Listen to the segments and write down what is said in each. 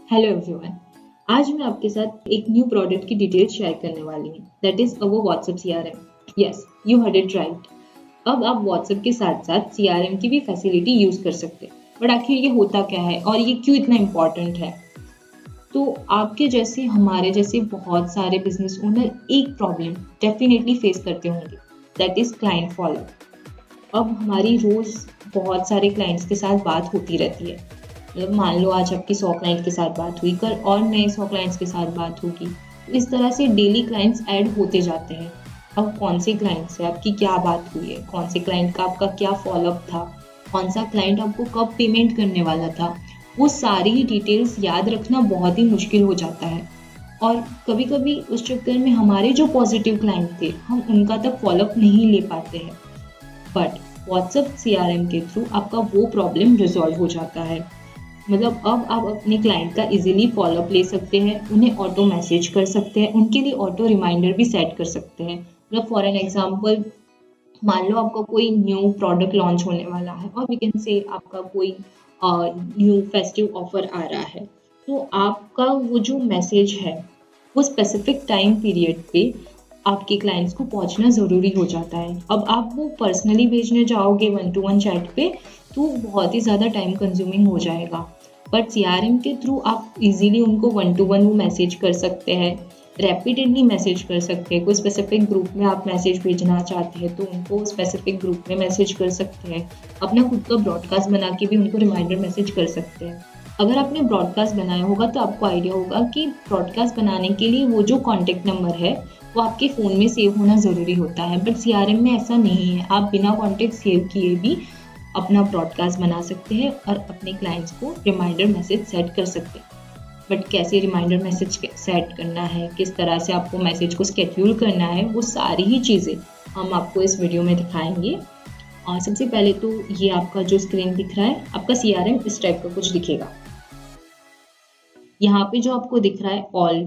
Hello everyone. आज मैं आपके साथ एक न्यू प्रोडक्ट की डिटेल्स शेयर करने वाली हूँ, that is our WhatsApp CRM. Yes, you heard it right. अब आप व्हाट्सएप के साथ साथ सीआरएम की भी फैसिलिटी यूज कर सकते हैं। बट आखिर ये होता क्या है और ये क्यों इतना इम्पोर्टेंट है? तो आपके जैसे हमारे जैसे बहुत सारे बिजनेस ओनर एक प्रॉब्लम डेफिनेटली फेस करते होंगे, दैट इज क्लाइंट फॉलो। अब हमारी रोज बहुत सारे क्लाइंट्स के साथ बात होती रहती है। मतलब मान लो आज आपकी 100 क्लाइंट के साथ बात हुई, कल और नए 100 क्लाइंट्स के साथ बात होगी। इस तरह से डेली क्लाइंट्स ऐड होते जाते हैं। अब कौन से क्लाइंट से आपकी क्या बात हुई है, कौन से क्लाइंट का आपका क्या फॉलोअप था, कौन सा क्लाइंट आपको कब पेमेंट करने वाला था, वो सारी ही डिटेल्स याद रखना बहुत ही मुश्किल हो जाता है। और कभी कभी उस चक्कर में हमारे जो पॉजिटिव क्लाइंट थे हम उनका तक फॉलोअप नहीं ले पाते हैं। बट व्हाट्सएप सीआरएम के थ्रू आपका वो प्रॉब्लम रिजॉल्व हो जाता है। मतलब अब आप अपने क्लाइंट का इजीली फॉलोअप ले सकते हैं, उन्हें ऑटो मैसेज कर सकते हैं, उनके लिए ऑटो रिमाइंडर भी सेट कर सकते हैं। मतलब फॉर एन एग्जांपल, मान लो आपका कोई न्यू प्रोडक्ट लॉन्च होने वाला है और वी कैन से आपका कोई न्यू फेस्टिव ऑफर आ रहा है, तो आपका वो जो मैसेज है वो स्पेसिफिक टाइम पीरियड पे आपके क्लाइंट्स को पहुंचना ज़रूरी हो जाता है। अब आप वो पर्सनली भेजने जाओगे वन टू वन चैट पे तो बहुत ही ज़्यादा टाइम कंज्यूमिंग हो जाएगा। बट सीआरएम के थ्रू आप इजीली उनको वन टू वन वो मैसेज कर सकते हैं, रैपिडली मैसेज कर सकते हैं। कोई स्पेसिफिक ग्रुप में आप मैसेज भेजना चाहते हैं तो उनको स्पेसिफिक ग्रुप में मैसेज कर सकते हैं। अपना खुद का ब्रॉडकास्ट बना के भी उनको रिमाइंडर मैसेज कर सकते हैं। अगर आपने ब्रॉडकास्ट बनाया होगा तो आपको आइडिया होगा कि ब्रॉडकास्ट बनाने के लिए वो जो कॉन्टेक्ट नंबर है वो आपके फ़ोन में सेव होना ज़रूरी होता है। बट सीआरएम में ऐसा नहीं है, आप बिना कॉन्टेक्ट सेव किए भी अपना ब्रॉडकास्ट बना सकते हैं और अपने क्लाइंट्स को रिमाइंडर मैसेज सेट कर सकते हैं। बट कैसे रिमाइंडर मैसेज सेट करना है, किस तरह से आपको मैसेज को स्केड्यूल करना है, वो सारी ही चीज़ें हम आपको इस वीडियो में दिखाएंगे। और सबसे पहले तो ये आपका जो स्क्रीन दिख रहा है, आपका सीआरएम इस टाइप का कुछ दिखेगा। यहाँ पे जो आपको दिख रहा है all,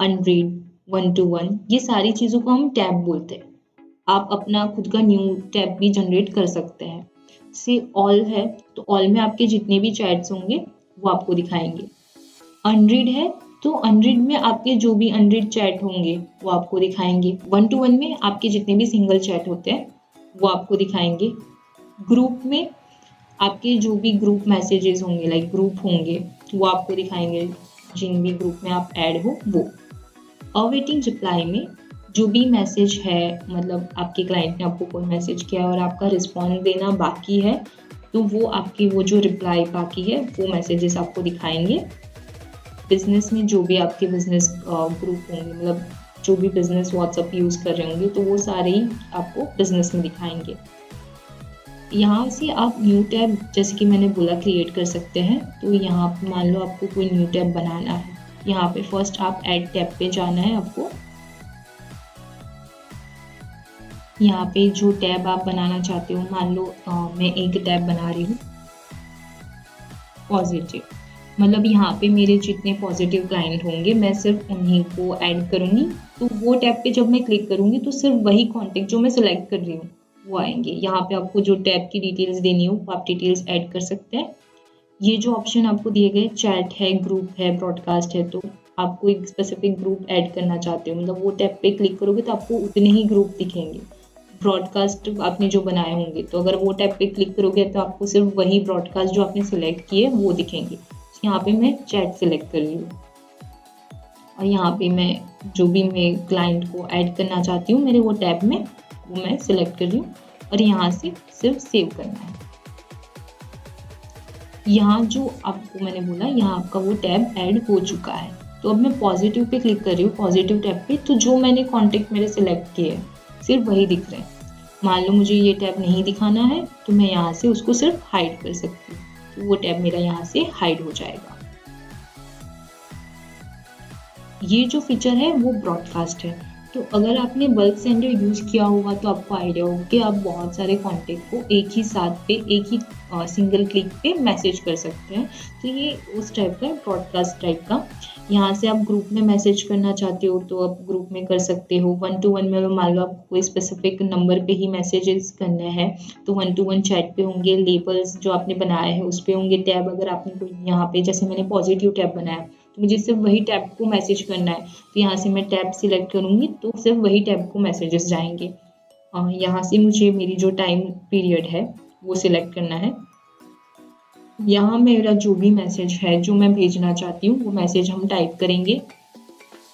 unread, one two one, ये सारी चीज़ों को हम टैब बोलते हैं। आप अपना खुद का न्यू टैब भी जनरेट कर सकते हैं। से ऑल है तो ऑल में आपके जितने भी चैट्स होंगे वो आपको दिखाएंगे। अनरीड है तो अनरीड में आपके जो भी अनरीड चैट होंगे वो आपको दिखाएंगे। वन टू वन में आपके जितने भी सिंगल चैट होते हैं वो आपको दिखाएंगे। ग्रुप में आपके जो भी ग्रुप मैसेजेस होंगे, लाइक ग्रुप होंगे, वो आपको दिखाएंगे, जिन भी ग्रुप में आप ऐड हो वो। अवेटिंग रिप्लाई में जो भी मैसेज है, मतलब आपके क्लाइंट ने आपको कोई मैसेज किया और आपका रिस्पॉन्स देना बाकी है तो वो आपकी वो जो रिप्लाई बाकी है वो मैसेजेस आपको दिखाएंगे। बिजनेस में जो भी आपके बिजनेस ग्रुप होंगे, मतलब जो भी बिजनेस व्हाट्सएप यूज़ कर रहे होंगे तो वो सारे ही आपको बिजनेस में दिखाएंगे। यहाँ से आप न्यू टैब, जैसे कि मैंने बोला, क्रिएट कर सकते हैं। तो यहाँ मान लो आपको कोई न्यू टैब बनाना है, यहाँ पे फर्स्ट आप ऐड टैब पे जाना है आपको। यहाँ पे जो टैब आप बनाना चाहते हो, मान लो मैं एक टैब बना रही हूँ पॉजिटिव, मतलब यहाँ पे मेरे जितने पॉजिटिव क्लाइंट होंगे मैं सिर्फ उन्हीं को ऐड करूँगी। तो वो टैब पे जब मैं क्लिक करूँगी तो सिर्फ वही कॉन्टेक्ट जो मैं सिलेक्ट कर रही हूँ वो आएंगे। यहाँ पे आपको जो टैब की डिटेल्स देनी हो वो आप डिटेल्स ऐड कर सकते हैं। ये जो ऑप्शन आपको दिए गए, चैट है, ग्रुप है, ब्रॉडकास्ट है, तो आपको एक स्पेसिफिक ग्रुप ऐड करना चाहते हो, मतलब वो टैब पे क्लिक करोगे तो आपको उतने ही ग्रुप दिखेंगे। ब्रॉडकास्ट आपने जो बनाए होंगे तो अगर वो टैब पे क्लिक करोगे तो आपको सिर्फ वही ब्रॉडकास्ट जो आपने सिलेक्ट किए वो दिखेंगे। यहाँ पे मैं चैट सिलेक्ट कर रही हूँ और यहाँ पे मैं जो भी मैं क्लाइंट को ऐड करना चाहती हूँ मेरे वो टैब में, वो मैं सिलेक्ट कर रही हूँ और यहाँ से सिर्फ सेव करना है। यहाँ जो आपको मैंने बोला, यहाँ आपका वो टैब ऐड हो चुका है। तो अब मैं पॉजिटिव पे क्लिक कर रही हूँ, पॉजिटिव टैब पे, तो जो मैंने कॉन्टेक्ट मेरे सिलेक्ट किए हैं सिर्फ वही दिख रहे हैं। मान लो मुझे ये टैब नहीं दिखाना है तो मैं यहाँ से उसको सिर्फ हाइड कर सकती हूँ, तो वो टैब मेरा यहाँ से हाइड हो जाएगा। ये जो फीचर है वो ब्रॉडकास्ट है। तो तो अगर आपने बल्क सेंडर यूज किया होगा तो आपको आइडिया होगा कि आप बहुत सारे कॉन्टेक्ट को एक ही साथ पे एक ही सिंगल क्लिक पे मैसेज कर सकते हैं। तो ये उस टाइप का ब्रॉडकास्ट टाइप का। यहाँ से आप ग्रुप में मैसेज करना चाहते हो तो आप ग्रुप में कर सकते हो। 1-to-1 में मान लो आप कोई स्पेसिफिक नंबर पे ही मैसेजेस करने हैं तो 1-to-1 चैट पे होंगे। लेबल्स जो आपने बनाए हैं उस पे होंगे। टैब अगर आपने कोई यहाँ पे जैसे मैंने पॉजिटिव टैब बनाया तो मुझे सिर्फ वही टैब को मैसेज करना है, तो यहाँ से मैं टैब सिलेक्ट करूँगी तो सिर्फ वही टैब को मैसेजेस जाएंगे। यहाँ से मुझे मेरी जो टाइम पीरियड है वो सिलेक्ट करना है। यहाँ मेरा जो भी मैसेज है जो मैं भेजना चाहती हूँ वो मैसेज हम टाइप करेंगे।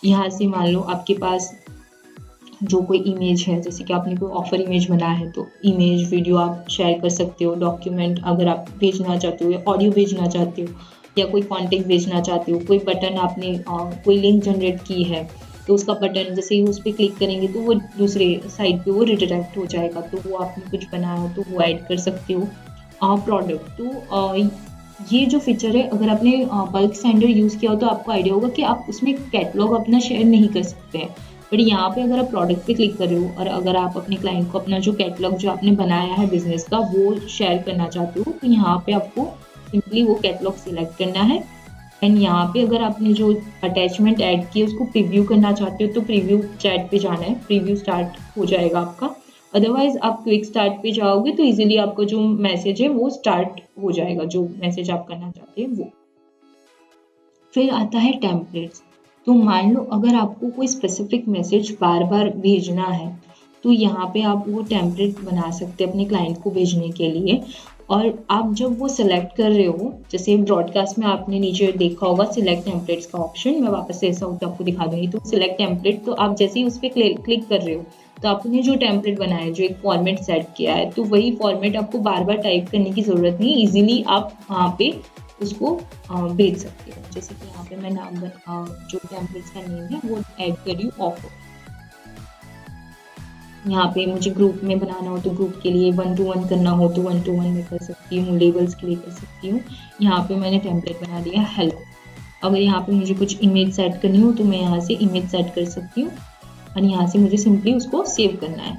यहाँ से मान लो आपके पास जो कोई इमेज है, जैसे कि आपने कोई ऑफर इमेज बनाया है तो इमेज वीडियो आप शेयर कर सकते हो। डॉक्यूमेंट अगर आप भेजना चाहते हो या ऑडियो भेजना चाहते हो या कोई कॉन्टेक्ट भेजना चाहते हो, कोई बटन आपने कोई लिंक जनरेट की है तो उसका बटन जैसे ही उस पर क्लिक करेंगे तो वो दूसरे साइड पे वो रिडायरेक्ट हो जाएगा। तो वो आपने कुछ बनाया हो तो वो ऐड कर सकते हो। प्रोडक्ट तो ये जो फीचर है अगर आपने बल्क सेंडर यूज़ किया हो तो आपको आइडिया होगा कि आप उसमें कैटलॉग अपना शेयर नहीं कर सकते हैं। बट यहाँ पे अगर आप प्रोडक्ट पे क्लिक कर रहे हो और अगर आप अपने क्लाइंट को अपना जो कैटलॉग जो आपने बनाया है बिजनेस का वो शेयर करना चाहते हो तो यहाँ पे आपको सिंपली वो कैटलॉग सिलेक्ट करना है। एंड यहाँ पे अगर आपने जो अटैचमेंट ऐड की है उसको प्रीव्यू करना चाहते हो तो प्रीव्यू चैट पे जाना है, प्रीव्यू स्टार्ट हो जाएगा आपका। अदरवाइज आप क्विक स्टार्ट पे जाओगे तो इजीली आपका जो मैसेज है वो स्टार्ट हो जाएगा, जो मैसेज आप करना चाहते हैं वो। फिर आता है टेम्पलेट्स। तो मान लो अगर आपको कोई स्पेसिफिक मैसेज बार बार भेजना है तो यहाँ पे आप वो टेम्पलेट बना सकते हैं अपने क्लाइंट को भेजने के लिए। और आप जब वो सिलेक्ट कर रहे हो, जैसे ब्रॉडकास्ट में आपने नीचे देखा होगा सिलेक्ट टेम्पलेट्स का ऑप्शन, मैं वापस से ऐसा होकर आपको दिखा दूंगी। तो सिलेक्ट टेम्पलेट, तो आप जैसे ही उस पर क्लिक कर रहे हो तो आपने जो टेम्पलेट बनाया है, जो एक फॉर्मेट सेट किया है, तो वही फॉर्मेट आपको बार बार टाइप करने की ज़रूरत नहीं, इजीली आप वहाँ पे उसको भेज सकते हो। जैसे कि यहाँ पे मैं नाम जो टेम्पलेट्स का नेम है वो ऐड कर रही हूँ ऑफर। यहाँ पे मुझे ग्रुप में बनाना हो तो ग्रुप के लिए, 1-to-1 करना हो तो 1-to-1 में कर सकती हूँ, लेबल्स के लिए कर सकती हूँ। यहाँ पे मैंने टेम्पलेट बना दिया हेल्प। अगर यहाँ पे मुझे कुछ इमेज सेट करनी हो तो मैं यहाँ से इमेज सेट कर सकती हूँ और यहाँ से मुझे सिंपली उसको सेव करना है।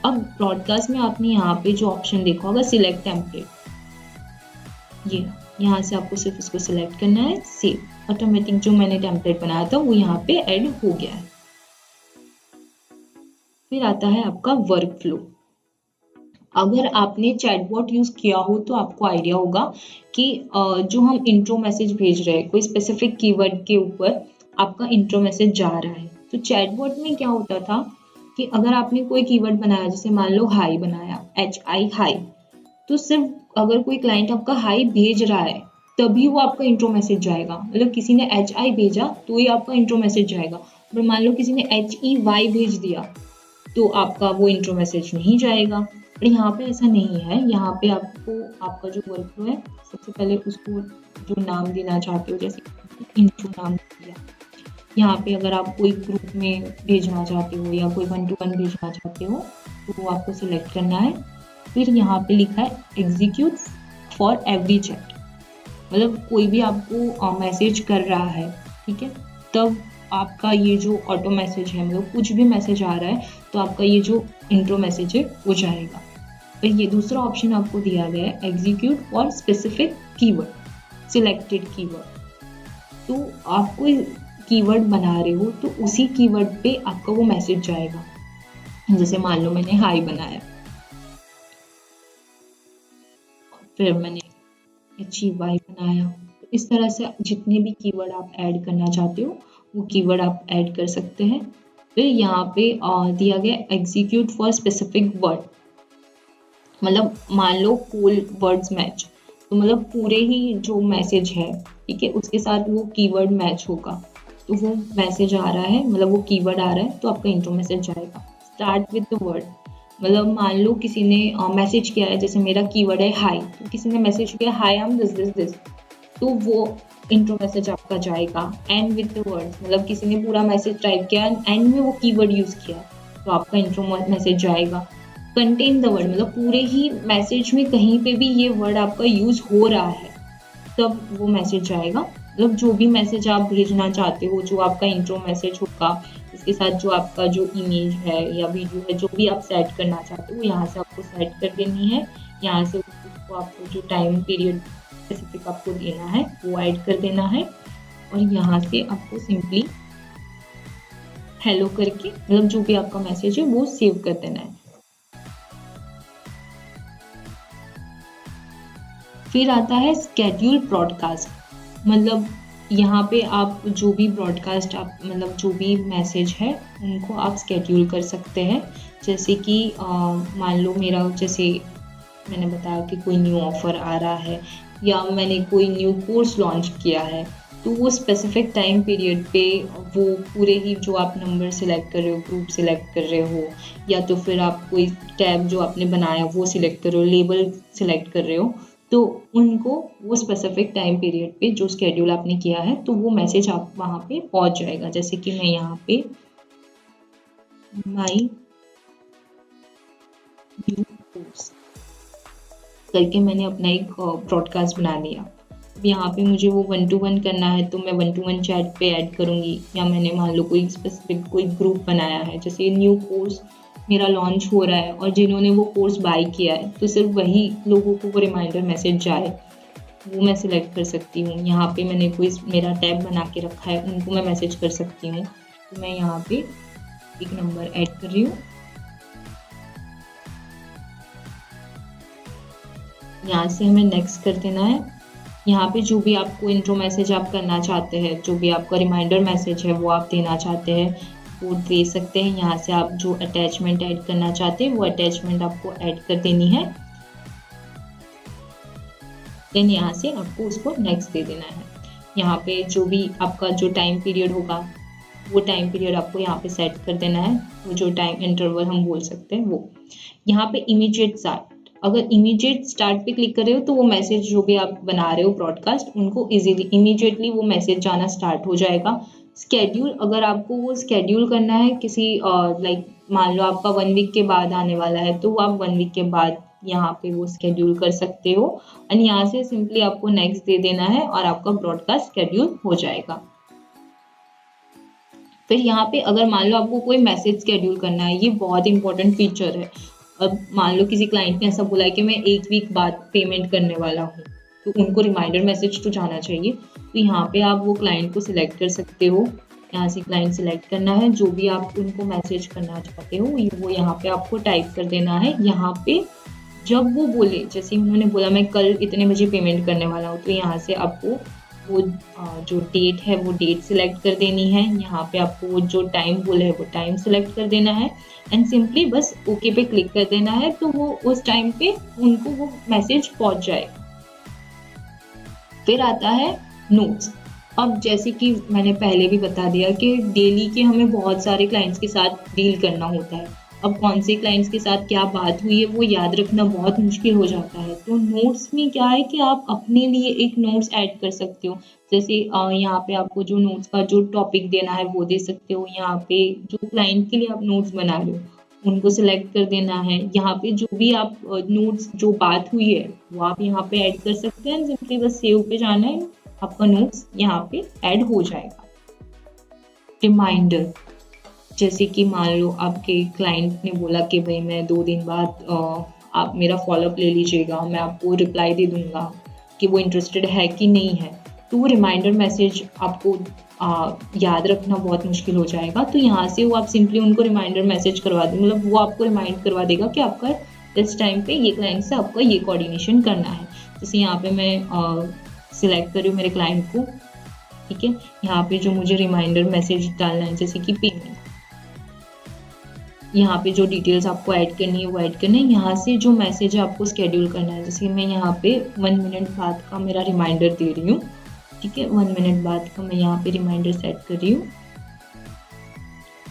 अब ब्रॉडकास्ट में आपने यहाँ पे जो ऑप्शन देखा होगा सिलेक्ट टेम्पलेट, ये यहाँ से आपको सिर्फ इसको सिलेक्ट करना है, सेव। ऑटोमेटिक जो मैंने टेम्पलेट बनाया था वो यहाँ पे ऐड हो गया है। फिर आता है आपका वर्क फ्लो। अगर आपने चैटबॉट यूज किया हो तो आपको आइडिया होगा कि जो हम इंट्रो मैसेज भेज रहे हैं कोई स्पेसिफिक कीवर्ड के ऊपर आपका इंट्रो मैसेज जा रहा है। तो चैटबॉट में क्या होता था कि अगर आपने कोई कीवर्ड बनाया, जैसे मान लो हाई बनाया, HI हाई, तो सिर्फ अगर कोई क्लाइंट आपका हाई भेज रहा है तभी वो आपका इंट्रो मैसेज जाएगा। मतलब किसी ने HI भेजा तो ही आपका इंट्रो मैसेज जाएगा। पर मान लो किसी ने HEY भेज दिया तो आपका वो इंट्रो मैसेज नहीं जाएगा। पर यहाँ पे ऐसा नहीं है। यहाँ पे आपको आपका जो वर्क फ्लो है, सबसे पहले उसको जो नाम देना चाहते हो, जैसे इंट्रो नाम दिया। यहाँ पे अगर आप कोई ग्रुप में भेजना चाहते हो या कोई 1-to-1 भेजना चाहते हो तो वो आपको सिलेक्ट करना है। फिर यहाँ पे लिखा है एग्जीक्यूट फॉर एवरी चैट, मतलब कोई भी आपको मैसेज कर रहा है, ठीक है, तब आपका ये जो ऑटो मैसेज है, मतलब कुछ भी मैसेज आ रहा है तो आपका ये जो इंट्रो मैसेज है वो जाएगा। और ये दूसरा ऑप्शन आपको दिया गया है execute for specific keyword, selected keyword. तो आप कोई कीवर्ड बना रहे हो तो उसी कीवर्ड पे आपका वो मैसेज जाएगा। जैसे मान लो मैंने हाई बनाया, फिर मैंने HEY बनाया, तो इस तरह से जितने भी कीवर्ड आप ऐड करना चाहते हो वो कीवर्ड आप ऐड कर सकते हैं। फिर यहाँ पे दिया गया एग्जीक्यूट फॉर स्पेसिफिक वर्ड, मतलब मान लो कोल वर्ड्स मैच, तो मतलब पूरे ही जो मैसेज है, ठीक है, उसके साथ वो कीवर्ड मैच होगा तो वो मैसेज आ रहा है, मतलब वो कीवर्ड आ रहा है तो आपका इंट्रो मैसेज जाएगा। स्टार्ट विद द वर्ड, मतलब मान लो किसी ने मैसेज किया है, जैसे मेरा कीवर्ड है हाई, तो किसी ने मैसेज किया हाई आई एम दिस, तो वो इंट्रो मैसेज आपका जाएगा। एंड विद द वर्ड्स, मतलब किसी ने पूरा मैसेज टाइप किया एंड में वो कीवर्ड यूज किया तो आपका इंट्रो मैसेज जाएगा। कंटेन द वर्ड, मतलब पूरे ही मैसेज में कहीं पे भी ये वर्ड आपका यूज हो रहा है तब वो मैसेज जाएगा। मतलब जो भी मैसेज आप भेजना चाहते हो, जो आपका इंट्रो मैसेज होगा, इसके साथ जो आपका जो इमेज है या वीडियो है, जो भी आप सेट करना चाहते हो, वो यहाँ से आपको सेट कर देनी है। यहाँ से उसको आपको जो टाइम पीरियड स्पेसिफिक आपको देना है वो ऐड कर देना है, और यहाँ से आपको सिंपली हेलो करके मतलब जो भी आपका मैसेज है वो सेव कर देना है। फिर आता है स्केड्यूल ब्रॉडकास्ट। मतलब यहाँ पे आप जो भी ब्रॉडकास्ट आप मतलब जो भी मैसेज है उनको आप स्केड्यूल कर सकते हैं। जैसे कि मान लो मेरा जैसे मैंने बताया कि कोई न्यू ऑफर आ रहा है या मैंने कोई न्यू कोर्स लॉन्च किया है, तो वो स्पेसिफिक टाइम पीरियड पे वो पूरे ही जो आप नंबर सिलेक्ट कर रहे हो, ग्रुप सिलेक्ट कर रहे हो, या तो फिर आप कोई टैब जो आपने बनाया वो सिलेक्ट कर रहे हो, लेबल सिलेक्ट कर रहे हो, तो उनको वो स्पेसिफिक टाइम पीरियड पे जो स्केड्यूल आपने किया है तो वो मैसेज आप वहाँ पे पहुँच जाएगा। जैसे कि मैं यहाँ पे माई न्यू कोर्स करके मैंने अपना एक ब्रॉडकास्ट बना लिया। यहाँ पे मुझे वो 1 to 1 करना है तो मैं 1 to 1 चैट पे ऐड करूँगी, या मैंने मान लो कोई स्पेसिफिक कोई ग्रुप बनाया है, जैसे न्यू कोर्स मेरा लॉन्च हो रहा है और जिन्होंने वो कोर्स बाय किया है तो सिर्फ वही लोगों को वो रिमाइंडर मैसेज जाए, वो मैं सिलेक्ट कर सकती हूँ। यहाँ पे मैंने कोई मेरा टैब बना के रखा है, उनको मैं मैसेज कर सकती हूँ। तो मैं यहाँ पे एक नंबर ऐड कर रही हूँ, यहाँ से हमें नेक्स्ट कर देना है। यहाँ पे जो भी आपको इंट्रो मैसेज आप करना चाहते हैं, जो भी आपका रिमाइंडर मैसेज है वो आप देना चाहते हैं वो दे सकते हैं। यहाँ से आप जो अटैचमेंट ऐड करना चाहते हैं वो अटैचमेंट आपको ऐड कर देनी है। देन यहाँ से आपको उसको नेक्स्ट दे देना है। यहाँ पे जो भी आपका जो टाइम पीरियड होगा वो टाइम पीरियड आपको यहाँ पे सेट कर देना है, वो जो टाइम इंटरवल हम बोल सकते हैं वो। यहाँ पे इमीडिएट स्टार्ट, अगर इमीडिएट स्टार्ट पे क्लिक कर रहे हो तो वो मैसेज जो भी आप बना रहे हो ब्रॉडकास्ट, उनको इजीली इमीडिएटली वो मैसेज जाना स्टार्ट हो जाएगा। स्केड्यूल, अगर आपको वो स्केड्यूल करना है किसी लाइक मान लो आपका 1 वीक के बाद आने वाला है तो आप 1 वीक के बाद यहाँ पे वो स्केड्यूल कर सकते हो, और यहाँ से सिंपली आपको नेक्स्ट दे देना है और आपका ब्रॉडकास्ट स्केड्यूल हो जाएगा। फिर यहाँ पे अगर मान लो आपको कोई मैसेज स्केड्यूल करना है, ये बहुत इंपॉर्टेंट फीचर है। अब मान लो किसी क्लाइंट ने ऐसा बोला है कि मैं 1 वीक बाद पेमेंट करने वाला हूँ, तो उनको रिमाइंडर मैसेज तो जाना चाहिए। तो यहाँ पे आप वो क्लाइंट को सिलेक्ट कर सकते हो, यहाँ से क्लाइंट सिलेक्ट करना है, जो भी आप उनको मैसेज करना चाहते हो वो यहाँ पे आपको टाइप कर देना है। यहाँ पे जब वो बोले, जैसे उन्होंने बोला मैं कल इतने बजे पेमेंट करने वाला हूँ, तो यहाँ से आपको वो जो डेट है वो डेट सिलेक्ट कर देनी है। यहाँ पे आपको वो जो टाइम बोले है वो टाइम सिलेक्ट कर देना है, एंड सिंपली बस ओके पे क्लिक कर देना है, तो वो उस टाइम पे उनको वो मैसेज पहुंच जाएगा। फिर आता है नोट्स। अब जैसे कि मैंने पहले भी बता दिया कि डेली के हमें बहुत सारे क्लाइंट्स के साथ डील करना होता है। अब कौन से क्लाइंट्स के साथ क्या बात हुई है वो याद रखना बहुत मुश्किल हो जाता है। तो नोट्स में क्या है कि आप अपने लिए एक नोट्स ऐड कर सकते हो। जैसे यहाँ पे आपको जो नोट्स का जो टॉपिक देना है वो दे सकते हो। यहाँ पे जो क्लाइंट के लिए आप नोट्स बना रहे हो उनको सिलेक्ट कर देना है। यहाँ पे जो भी आप नोट्स जो बात हुई है वो आप यहाँ पे ऐड कर सकते हैं। सिंपली बस सेव पे जाना है, आपका नोट्स यहाँ पे ऐड हो जाएगा। रिमाइंडर, जैसे कि मान लो आपके क्लाइंट ने बोला कि भाई मैं 2 दिन बाद आप मेरा फॉलोअप ले लीजिएगा, मैं आपको रिप्लाई दे दूंगा कि वो इंटरेस्टेड है कि नहीं है, तो वो रिमाइंडर मैसेज आपको याद रखना बहुत मुश्किल हो जाएगा। तो यहाँ से वो आप सिंपली उनको रिमाइंडर मैसेज करवा दें, मतलब वो आपको रिमाइंड करवा देगा कि आपका इस टाइम पे ये क्लाइंट से आपका ये कोऑर्डिनेशन करना है। जैसे यहाँ पे मैं सिलेक्ट कर रही हूँ मेरे क्लाइंट को, ठीक है। यहाँ पे जो मुझे रिमाइंडर मैसेज डालना है, जैसे कि पेमेंट, यहाँ पे जो डिटेल्स आपको ऐड करनी है वो ऐड करनी है। यहाँ से जो मैसेज आपको स्केड्यूल करना है, जैसे मैं यहाँ पे 1 मिनट बाद का मेरा रिमाइंडर दे रही हूँ, ठीक है। 1 मिनट बाद का मैं यहाँ पे रिमाइंडर सेट कर रही हूँ।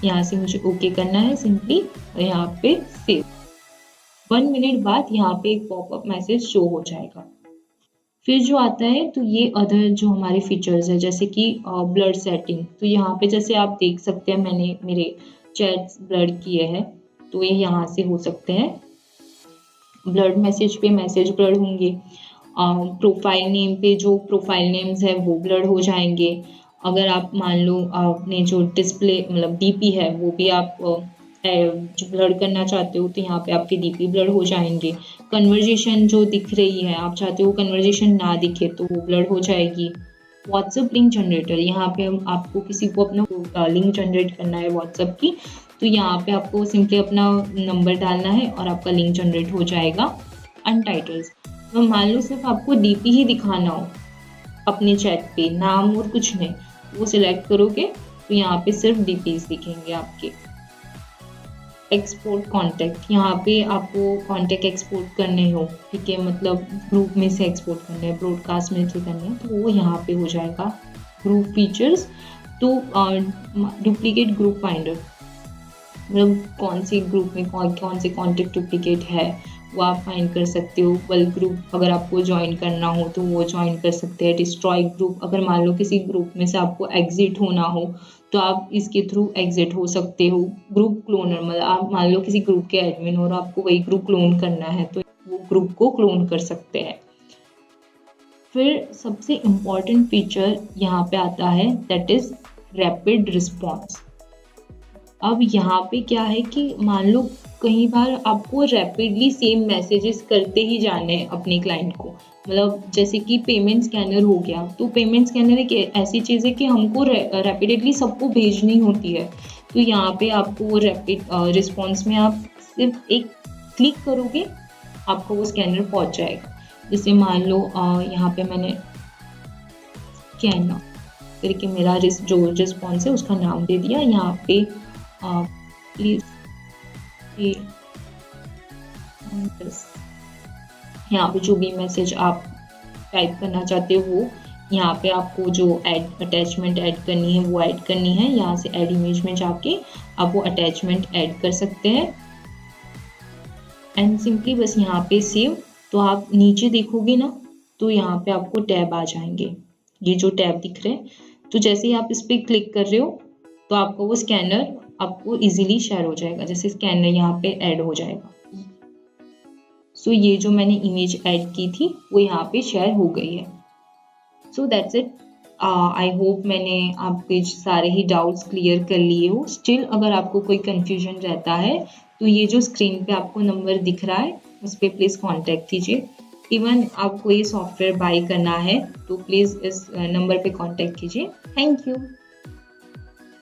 यहाँ से मुझे ओके करना है सिंपली, और यहाँ पे सेव। 1 मिनट बाद यहाँ पे एक पॉपअप मैसेज शो हो जाएगा। फिर जो आता है तो ये अदर जो हमारे फीचर्स है, जैसे कि ब्लड सेटिंग। तो यहाँ पे जैसे आप देख सकते हैं मैंने मेरे चैट्स ब्लर किए हैं, तो ये यहाँ से हो सकते हैं। ब्लड मैसेज पे मैसेज ब्लर होंगे, प्रोफाइल नेम पे जो प्रोफाइल नेम्स है वो ब्लर हो जाएंगे, अगर आप मान लो आपने जो डिस्प्ले मतलब डीपी है वो भी आप जो ब्लर करना चाहते हो तो यहाँ पे आपके डीपी ब्लर हो जाएंगे। कन्वर्जेशन जो दिख रही है आप चाहते हो कन्वर्जेशन ना दिखे तो वो ब्लर हो जाएगी। व्हाट्सएप लिंक जनरेटर, यहाँ पे आपको किसी को अपना लिंक जनरेट करना है व्हाट्सएप की, तो यहाँ पे आपको सिंपली अपना नंबर डालना है और आपका लिंक जनरेट हो जाएगा। अनटाइटल्स, तो मान लो सिर्फ आपको डीपी ही दिखाना हो अपने चैट पे, नाम और कुछ नहीं, वो सिलेक्ट करोगे तो यहाँ पे सिर्फ डीपीज दिखेंगे आपके। एक्सपोर्ट कॉन्टेक्ट, यहाँ पे आपको कॉन्टेक्ट एक्सपोर्ट करने हो, ठीक है, मतलब ग्रुप में से एक्सपोर्ट करने हैं, ब्रॉडकास्ट में से करने हैं, तो वो यहाँ पे हो जाएगा। ग्रुप फीचर्स, तो डुप्लीकेट ग्रुप फाइंडर, मतलब कौन सी ग्रुप में कौन से कॉन्टेक्ट डुप्लीकेट है वो आप फाइंड कर सकते हो। बल्क ग्रुप अगर आपको ज्वाइन करना हो तो वो ज्वाइन कर सकते हैं। डिस्ट्रॉय ग्रुप, अगर मान लो किसी ग्रुप में से आपको एग्जिट होना हो तो आप इसके थ्रू एग्जिट हो सकते हो। ग्रुप क्लोनर, मतलब आप मान लो किसी ग्रुप के एडमिन और आपको वही ग्रुप क्लोन करना है तो वो ग्रुप को क्लोन कर सकते हैं। फिर सबसे इम्पॉर्टेंट फीचर यहाँ पे आता है, दैट इज रैपिड रिस्पॉन्स। अब यहाँ पे क्या है कि मान लो कई बार आपको रैपिडली सेम मैसेजेस करते ही जाने हैं अपने क्लाइंट को, मतलब जैसे कि पेमेंट स्कैनर हो गया, तो पेमेंट स्कैनर एक ऐसी चीज़ है कि हमको रैपिडली सबको भेजनी होती है, तो यहाँ पे आपको वो रैपिड रिस्पॉन्स में आप सिर्फ एक क्लिक करोगे आपको वो स्कैनर पहुँच जाएगा। जैसे मान लो यहाँ पे मैंने स्कैनर करके मेरा जो रिस्पॉन्स है उसका नाम दे दिया। यहाँ पे प्लीज यहाँ पे जो भी मैसेज आप टाइप करना चाहते हो वो यहाँ पे आपको जो अटैचमेंट ऐड करनी है वो ऐड करनी है। यहाँ से ऐड इमेज में जाके आप वो अटैचमेंट ऐड कर सकते हैं एंड सिंपली बस यहाँ पे सेव। तो आप नीचे देखोगे ना तो यहाँ पे आपको टैब आ जाएंगे, ये जो टैब दिख रहे हैं, तो जैसे ही आप इस पर क्लिक कर रहे हो तो आपको वो स्कैनर आपको इजीली शेयर हो जाएगा, जैसे स्कैनर यहाँ पे ऐड हो जाएगा। सो ये जो मैंने इमेज ऐड की थी वो यहाँ पे शेयर हो गई है। So that's it. I hope मैंने आपके सारे ही डाउट्स क्लियर कर लिए हो। स्टिल अगर आपको कोई कंफ्यूजन रहता है तो ये जो स्क्रीन पे आपको नंबर दिख रहा है उस पर प्लीज़ कॉन्टैक्ट कीजिए। इवन आपको ये सॉफ्टवेयर बाय करना है तो प्लीज़ इस नंबर पे कॉन्टैक्ट कीजिए। Thank you.